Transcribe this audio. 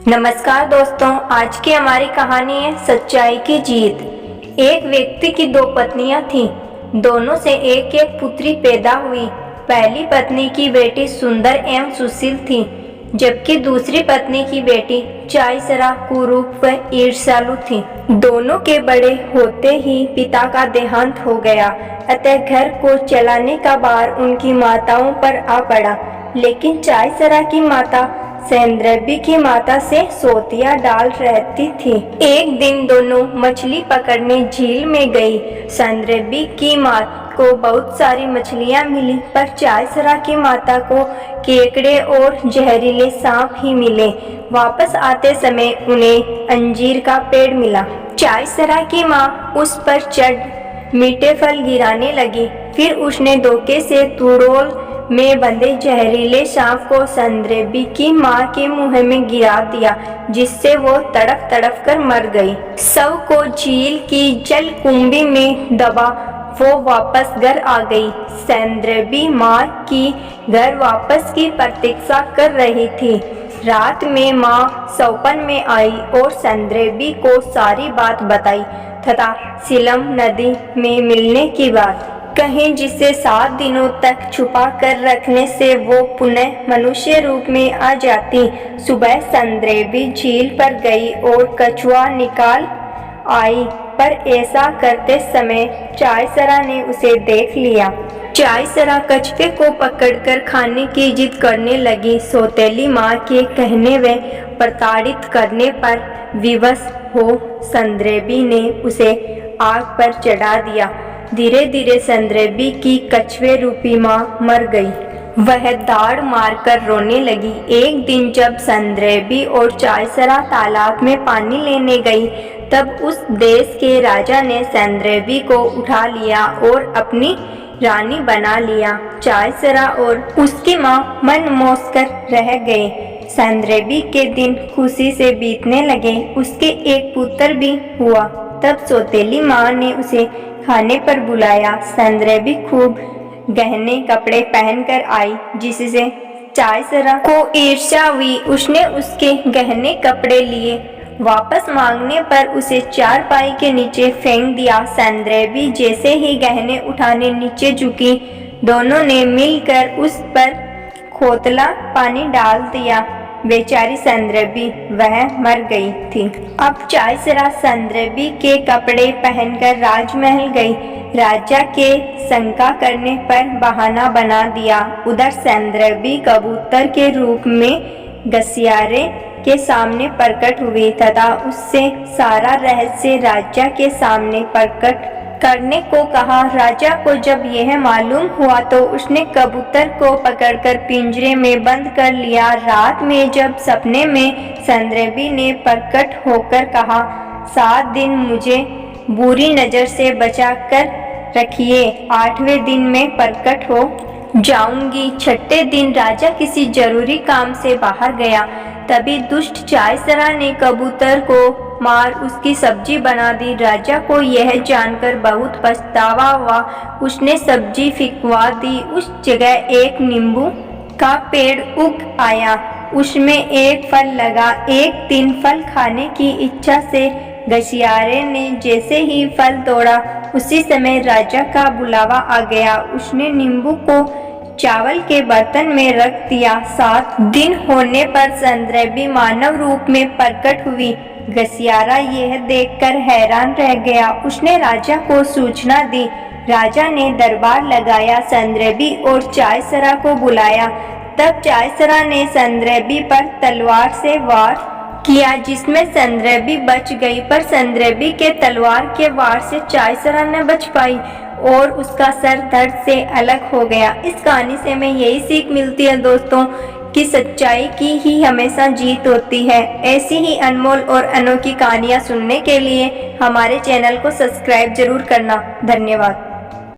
नमस्कार दोस्तों, आज की हमारी कहानी है सच्चाई की जीत। एक व्यक्ति की दो पत्नियां थीं। दोनों से एक एक पुत्री पैदा हुई। पहली पत्नी की बेटी सुंदर एवं सुशील थी, जबकि दूसरी पत्नी की बेटी चाईसरा, कुरूप व ईर्ष्यालु थी। दोनों के बड़े होते ही पिता का देहांत हो गया, अतः घर को चलाने का भार उनकी माताओं पर आ पड़ा। लेकिन चाईसरा की माता सैंद्रबी की माता से सोतिया डाल रहती थी। एक दिन दोनों मछली पकड़ने झील में गई। सैंद्रबी की माँ को बहुत सारी मछलियां मिली, पर चाईसरा की माता को केकड़े और जहरीले सांप ही मिले। वापस आते समय उन्हें अंजीर का पेड़ मिला। चाईसरा की माँ उस पर चढ़ मीठे फल गिराने लगी। फिर उसने धोखे से तुड़ोल में बंधे जहरीले सांप को सैंद्रबी की माँ के मुंह में गिरा दिया, जिससे वो तड़प तड़प कर मर गई। शव को झील की जलकुंभी में दबा वो वापस घर आ गई। सैंद्रबी माँ की घर वापस की प्रतीक्षा कर रही थी। रात में माँ सपन में आई और सैंद्रबी को सारी बात बताई तथा सीलम नदी में मिलने की बात कहीं, जिसे 7 दिनों तक छुपा कर रखने से वो पुनः मनुष्य रूप में आ जाती। सुबह सैंद्रबी झील पर गई और कछुआ निकाल आई, पर ऐसा करते समय चाईसरा ने उसे देख लिया। चाईसरा कछुए को पकड़कर खाने की जिद करने लगी। सौतेली माँ के कहने व प्रताड़ित करने पर विवश हो सैंद्रबी ने उसे आग पर चढ़ा दिया। धीरे धीरे सैंद्रबी की कछुए रूपी माँ मर गई। वह दाढ़ मारकर रोने लगी। एक दिन जब सैंद्रबी और चाईसरा तालाब में पानी लेने गई, तब उस देश के राजा ने सैंद्रबी को उठा लिया और अपनी रानी बना लिया। चाईसरा और उसकी माँ मन मौज कर रह गए। सैंद्रबी के दिन खुशी से बीतने लगे। उसके एक पुत्र भी हुआ। तब सौतेली माँ ने उसे खाने पर बुलाया। सैंद्रबी खूब गहने कपड़े पहनकर आई, जिससे चाईसरा को ईर्ष्या हुई। उसने उसके गहने कपड़े लिए। वापस मांगने पर उसे चारपाई के नीचे फेंक दिया। सैंद्रबी जैसे ही गहने उठाने नीचे झुकी, दोनों ने मिलकर उस पर खोतला पानी डाल दिया। बेचारी सैंद्रबी वह मर गई थी। अब चाईसरा सैंद्रबी के कपड़े पहनकर राजमहल गई। राजा के शंका करने पर बहाना बना दिया। उधर सैंद्रबी कबूतर के रूप में गसियारे के सामने प्रकट हुई तथा उससे सारा रहस्य राजा के सामने प्रकट करने को कहा। राजा को जब यह मालूम हुआ तो उसने कबूतर को पकड़कर पिंजरे में बंद कर लिया। रात में जब सपने में सैंद्रबी ने प्रकट होकर कहा, 7 दिन मुझे बुरी नजर से बचा कर रखिए, 8वें दिन में प्रकट हो जाऊंगी। 6ठे दिन राजा किसी जरूरी काम से बाहर गया। तभी दुष्ट चाईसरा ने कबूतर को मार उसकी सब्जी बना दी। राजा को यह जानकर बहुत पछतावा हुआ। उसने सब्जी फिकवा दी। उस जगह एक नींबू का पेड़ उग आया। उसमें एक फल लगा। एक दिन फल खाने की इच्छा से गसियारे ने जैसे ही फल तोड़ा, उसी समय राजा का बुलावा आ गया। उसने नींबू को चावल के बर्तन में रख दिया। 7 दिन होने पर सैंद्रबी मानव रूप में प्रकट हुई। गसियारा यह देखकर हैरान रह गया। उसने राजा को सूचना दी। राजा ने दरबार लगाया। सैंद्रबी और चाईसरा को बुलाया। तब चाईसरा ने सैंद्रबी पर तलवार से वार किया, जिसमें सैंद्रबी बच गई, पर सैंद्रबी के तलवार के वार से चाईसरा न बच पाई और उसका सर धड़ से अलग हो गया। इस कहानी से हमें यही सीख मिलती है दोस्तों कि सच्चाई की ही हमेशा जीत होती है। ऐसी ही अनमोल और अनोखी कहानियाँ सुनने के लिए हमारे चैनल को सब्सक्राइब जरूर करना। धन्यवाद।